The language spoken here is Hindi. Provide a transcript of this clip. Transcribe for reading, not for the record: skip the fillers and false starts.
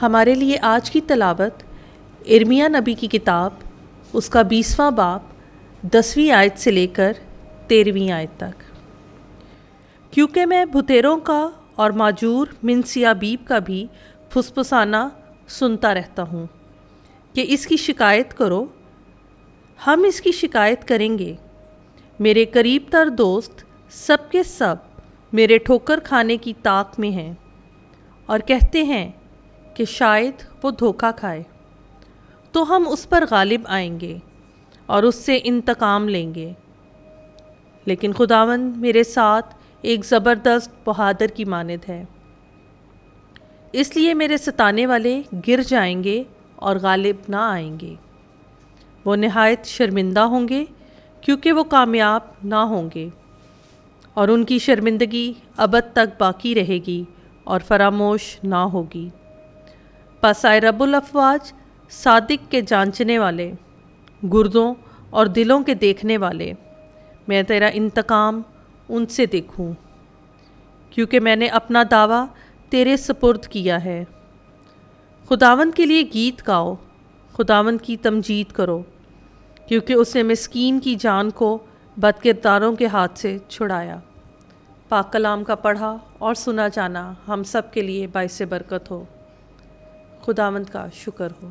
हमारे लिए आज की तलावत इर्मिया नबी की किताब उसका 20वां बाब 10वीं आयत से लेकर 13वीं आयत तक। क्योंकि मैं भुतेरों का और माजूर मिनसियाबीब का भी फुसफुसाना सुनता रहता हूँ कि इसकी शिकायत करो, हम इसकी शिकायत करेंगे। मेरे करीब तर दोस्त सब के सब मेरे ठोकर खाने की ताक में हैं और कहते हैं कि शायद वो धोखा खाए तो हम उस पर गालिब आएंगे और उससे इंतकाम लेंगे। लेकिन खुदावंद मेरे साथ एक ज़बरदस्त बहादुर की मानद है, इसलिए मेरे सताने वाले गिर जाएंगे और गालिब ना आएंगे। वो निहायत शर्मिंदा होंगे क्योंकि वो कामयाब ना होंगे और उनकी शर्मिंदगी अबद तक बाकी रहेगी और फरामोश ना होगी। पस आए रब्बुल अफ़वाज, सादिक के जांचने वाले, गुर्दों और दिलों के देखने वाले, मैं तेरा इंतकाम उनसे देखूं, क्योंकि मैंने अपना दावा तेरे सपुर्द किया है। खुदावंद के लिए गीत गाओ, खुदावंद की तमजीद करो, क्योंकि उसने मिस्कीन की जान को बदकिरदारों के हाथ से छुड़ाया। पाक कलाम का पढ़ा और सुना जाना हम सब के लिए बाइसे बरकत हो। खुदावंद का शुक्र हो।